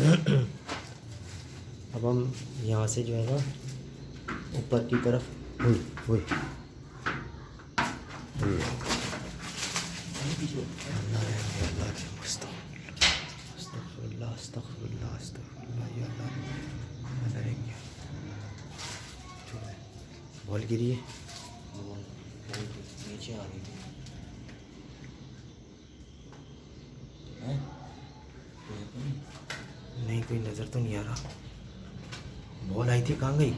अब हम यहाँ से जो है ना ऊपर की तरफ हुई हुई बॉल गिरी है, नीचे आ रही थी। नहीं कोई नज़र तो नहीं आ रहा। बॉल आई थी, कहाँ गई?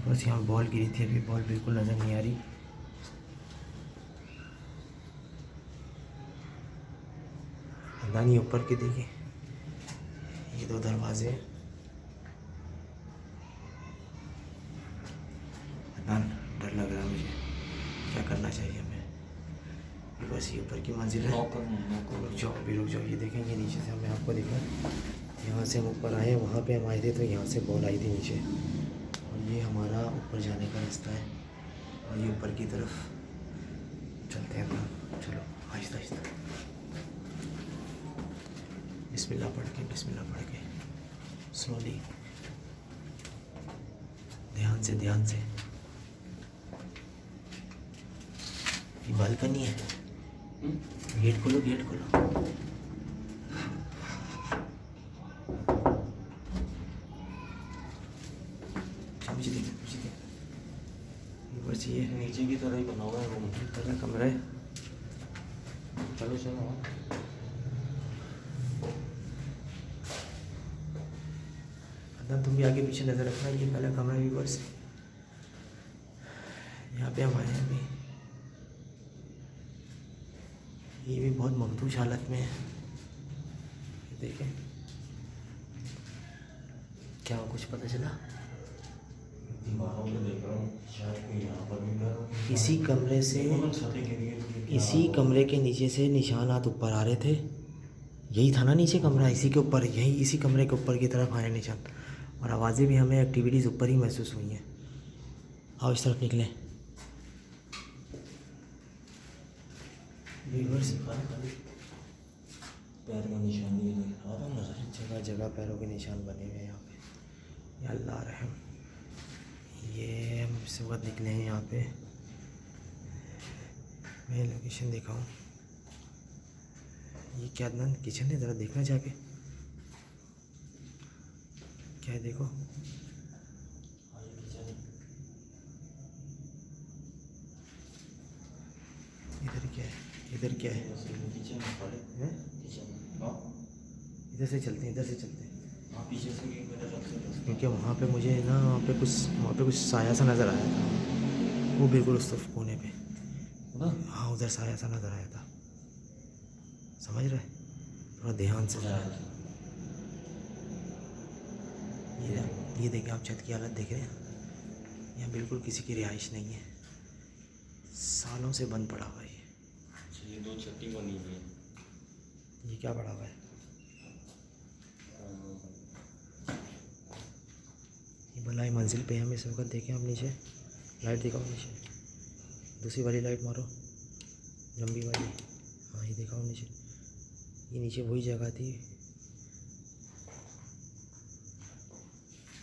बस यहाँ बॉल गिरी थी, अभी बॉल बिल्कुल नज़र नहीं आ रही। अंदानी ऊपर के देखिए, ये दो दरवाजे हैं। अदनान डर लग रहा है मुझे, क्या करना चाहिए हमें? बस ये ऊपर की मंजिल है। रुक जाओ अभी, रुक जाओ। ये देखेंगे नीचे से हमें, आपको देखा यहाँ से हम ऊपर आए, वहाँ पे हम आए थे तो यहाँ से बॉल आई थी नीचे, और ये हमारा ऊपर जाने का रास्ता है। और ये ऊपर की तरफ चलते हैं हम, चलो आहिस्ता आहिस्ता, बिस्मिल्लाह पढ़ के स्लोली, ध्यान से ध्यान से। ये बालकनी है, गेट खोलो गेट खोलो। मुझे देखो बस ये नीचे की तरह ही बना हुआ है रूम। तरह कमरा है। चलो चलो। अदनान तुम भी आगे पीछे नज़र रखना। ये पहला कमरा भी बस, यहाँ पे हम आए हैं अभी। ये भी बहुत मखदूश हालत में है, देखें क्या कुछ पता चला? दीवारों पे देख रहा हूँ, शायद कोई यहाँ पर भी कर। इसी कमरे से, इसी कमरे के नीचे से निशानात ऊपर आ रहे थे। यही था ना नीचे कमरा, इसी के ऊपर, यही इसी कमरे के ऊपर की तरफ आए निशान, और आवाज़ें भी हमें एक्टिविटीज़ ऊपर ही महसूस हुई हैं। आओ इस तरफ निकलें। पैर का निशान ये देख रहा था नजर। जगह जगह पैरों के निशान बने हुए हैं यहाँ पे। या अल्लाह रहम। ये हम इस वक्त निकले हैं यहाँ पे, मैं लोकेशन दिखाऊँ? ये क्या अदनान किचन है? ज़रा देखना जाके, क्या है देखो। इधर क्या है? इधर क्या है? इधर से चलते हैं, इधर से चलते हैं, पीछे से क्योंकि वहाँ पे मुझे ना वहाँ पे कुछ साया सा नज़र आया था, वो बिल्कुल उस तरफ कोने पे। हाँ उधर साया सा नज़र आया था, समझ रहे? थोड़ा ध्यान से ज़रा। ये देखें आप, छत की हालत देख रहे हैं? यहाँ बिल्कुल किसी की रिहाइश नहीं है, सालों से बंद पड़ा हुआ है ये। दो छत्ती बनी हुई है। ये क्या पड़ा हुआ है? ये भलाई मंजिल पे हम इस वक्त देखें। आप नीचे लाइट दिखाओ, नीचे दूसरी वाली लाइट मारो, लंबी वाली। हाँ ये दिखाओ नीचे, ये नीचे वही जगह थी।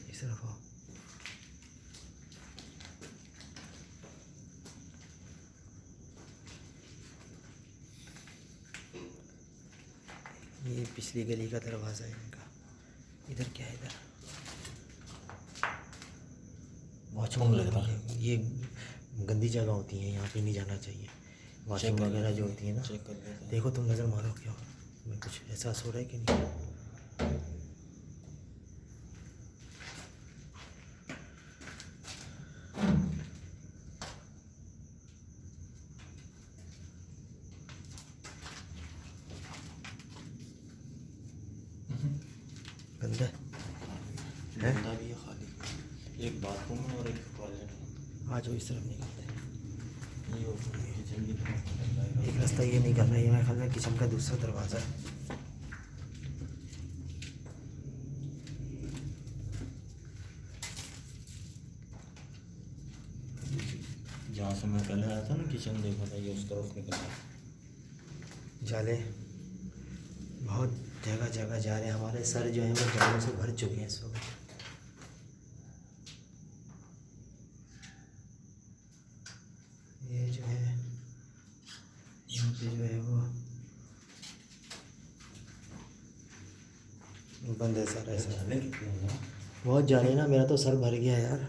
इस तरफ आओ। ये पिछली गली का दरवाज़ा है इनका। इधर क्या है? इधर वॉशरूम लगता है। ये गंदी जगह होती है, यहाँ पे नहीं जाना चाहिए। वॉशरूम वगैरह जो होती है ना, चेक कर लेते हैं। देखो तुम नज़र मारो, क्या मैं कुछ एहसास हो रहा है कि नहीं? गंदा है? गंदा भी है, खाली एक बाथरूम है और एक टॉयलेट। आज वो इस तरफ निकलते हैं। ये किचन की एक रास्ता ये नहीं करना, ये मेरे ख्याल में किचन का दूसरा दरवाज़ा है। जहाँ से मैं पहले आया था ना, किचन देखा था, ये उस तरफ निकला। जाले बहुत जगह जगह जा रहे हैं, हमारे सर जो है वो जानों से भर चुके हैं इस वक्त। ये जो है यहाँ पे जो है वो बंद है सारा ऐसा। बहुत जा रहे हैं ना, मेरा तो सर भर गया यार।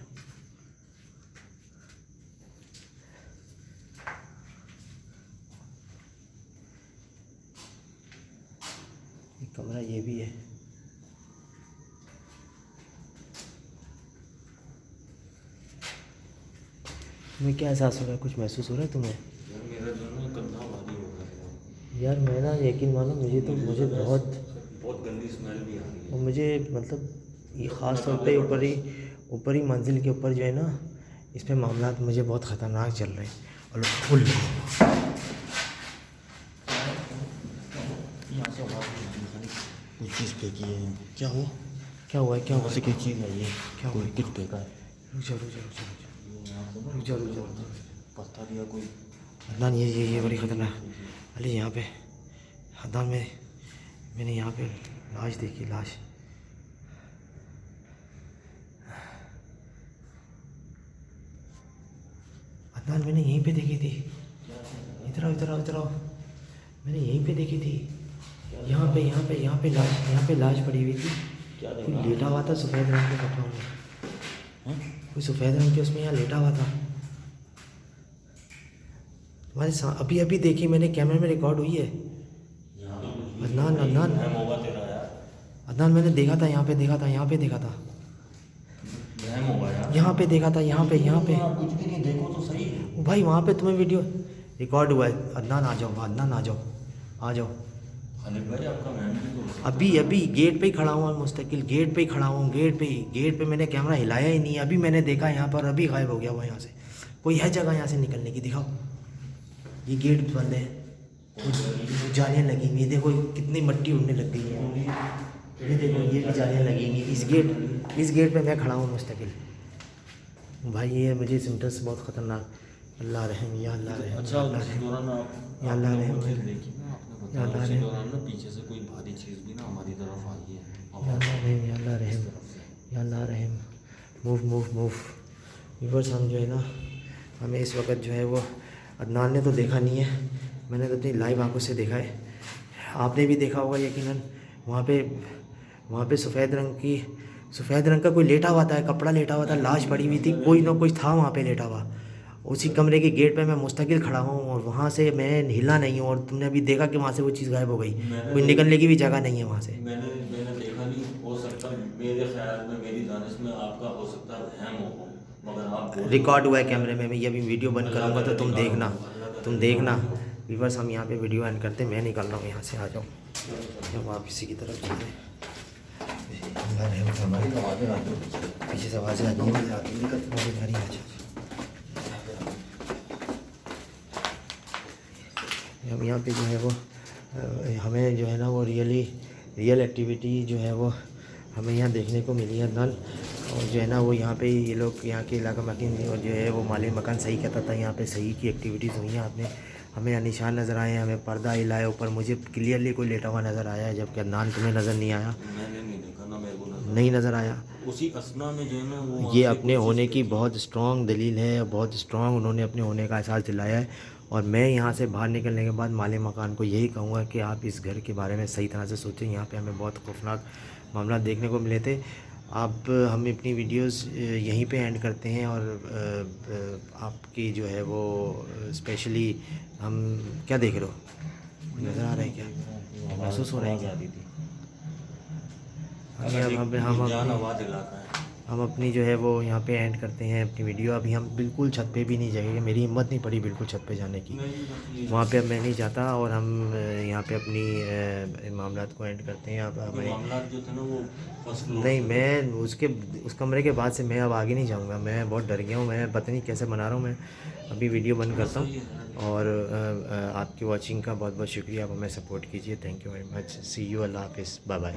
एक कमरा ये भी है। तुम्हें क्या एहसास हो रहा है, कुछ महसूस हो रहा है तुम्हें? यार मेरा जो है ना कंधा भारी हो गया है। यार मैं ना यकीन मानो मुझे बहुत गंदी स्मेल भी आ रही है। और मुझे मतलब ये ख़ास तौर पे ऊपरी मंजिल के ऊपर जो है ना, इस पे मामलात मुझे बहुत ख़तरनाक चल रहे हैं। और फुल यहाँ से आवाज़ कोई चीज़ फेंकी है। क्या हुआ? क्या हुआ है, क्या हुआ? क्या चीज़ है ये? क्या कोई हुआ? कुछ फेंका है। रुक जाओ रुक जाओ। पत्थर या कोई अदनान ये बड़ी ख़तरनाक। अली यहाँ पे अदनान में मैंने यहाँ पे लाश देखी, लाश। अदनान मैंने यहीं पे देखी थी। इधर आओ। मैंने यहीं पे देखी थी। यहाँ पे लाश पड़ी हुई थी। कोई लेटा हुआ था सफ़ेद रंग के कपड़ों में। कोई सफ़ेद रंग के उसमें यहाँ लेटा हुआ था। तुम्हारे साथ अभी देखी मैंने, कैमरे में रिकॉर्ड हुई है। अदनान मैंने देखा था, यहाँ पे देखा था। यहाँ पे देखा था। कुछ भी नहीं, देखो तो सही। ओ भाई वहाँ पे तुम्हें वीडियो रिकॉर्ड हुआ है। अदनान आ जाओ। खालिद भाई आपका मैम भी तो अभी गेट पे ही खड़ा हुआ, मुस्तकिल गेट पे ही खड़ा हूँ। गेट पे मैंने कैमरा हिलाया ही नहीं। अभी मैंने देखा यहाँ पर, अभी गायब हो गया वो यहाँ से। कोई है जगह यहाँ से निकलने की? दिखाओ। ये गेट बंद है, जालियाँ लगी हुई। देखो कितनी मट्टी उड़ने लग गई है। ये देखो ये भी जालियाँ लगी हुई। इस गेट पे मैं खड़ा हूँ मुस्तकिल। भाई ये मुझे सिम्टम्स बहुत ख़तरनाक। अल्लाह रहम, या अल्लाह रहम। अच्छा, उस दौरान या अल्लाह रहम, देखी ना आपने, या अल्लाह उसी रहम, दौरान ना पीछे से कोई भारी चीज़ भी ना हमारी तरफ आई है। या अल्लाह रहम, या अल्लाह रहम। मूव। व्यूअर्स हम जो है ना, हमें इस वक्त जो है वो अदनान ने तो देखा नहीं है, मैंने तो अपनी लाइव आंखों से देखा है। आपने भी देखा होगा यकीनन। वहाँ पे सफ़ेद रंग का कोई लेटा हुआ था, कपड़ा लेटा हुआ था, लाश पड़ी हुई थी। कोई ना कोई था वहाँ पे लेटा हुआ। उसी कमरे के गेट पे मैं मुस्तकिल खड़ा हूँ और वहाँ से मैं हिला नहीं हूँ। और तुमने अभी देखा कि वहाँ से वो चीज़ गायब हो गई। कोई निकलने की भी जगह नहीं है वहाँ से। मैंने देखा नहीं। हो सकता मेरे ख्याल में, मेरी दानिश में आपका हो सकता है वहम हो, मगर आप रिकॉर्ड हुआ है कैमरे में। मैं ये अभी वीडियो बंद करूँगा तो तुम देखना। व्यूअर्स हम यहाँ पे वीडियो एंड करते हैं। मैं निकल रहा हूँ यहाँ से, आ जाओ। जब आप इसी की तरफ चल रहे पीछे से आवाज़ें आ रही हैं। हम यहाँ पे जो है वो हमें जो है ना वो रियल एक्टिविटी जो है वो हमें यहाँ देखने को मिली है। नल और जो है ना वो यहाँ पे ये लोग, यहाँ के इलाका मकीन और जो है वो मालिक मकान सही कहता था, यहाँ पे सही की एक्टिविटीज़ हुई हैं। आपने हमें यहाँ निशान नज़र आए हैं, हमें पर्दा हिलाया ऊपर। मुझे क्लियरली कोई लेटा हुआ नज़र आया है, जबकि अदनान तुम्हें नज़र नहीं आया। मैंने नहीं देखा ना, मेरे को नहीं नज़र आया। उसी असना में जो है ना वो ये अपने होने की बहुत स्ट्रॉन्ग दलील है, बहुत स्ट्रॉन्ग उन्होंने अपने होने का एहसास दिलाया है। और मैं यहाँ से बाहर निकलने के बाद मालिक मकान को यही कहूँगा कि आप इस घर के बारे में सही तरह से सोचें। यहाँ पे हमें बहुत खौफनाक मामला देखने को मिले थे। हम अपनी वीडियोस यहीं पे एंड करते हैं। और आपकी जो है वो स्पेशली हम क्या देख रहे हो, नज़र आ रहा है क्या, महसूस हो रहा है क्या? हम अपनी जो है वो यहाँ पे एंड करते हैं अपनी वीडियो। अभी हम बिल्कुल छत पे भी नहीं जाएंगे, मेरी हिम्मत नहीं पड़ी बिल्कुल छत पे जाने की। वहाँ पे अब मैं नहीं जाता। और हम यहाँ पे अपनी मामलात को एंड करते हैं। अब मामलात जो थे ना वो नहीं, मैं उस कमरे के बाद से मैं अब आगे नहीं जाऊँगा। मैं बहुत डर गया हूँ। मैं पता नहीं कैसे बना रहा हूँ। मैं अभी वीडियो बंद करता हूँ। और आपकी वॉचिंग का बहुत बहुत शुक्रिया। आप हमें सपोर्ट कीजिए। Thank you very much. See you. अल्लाह हाफिज़। Bye bye.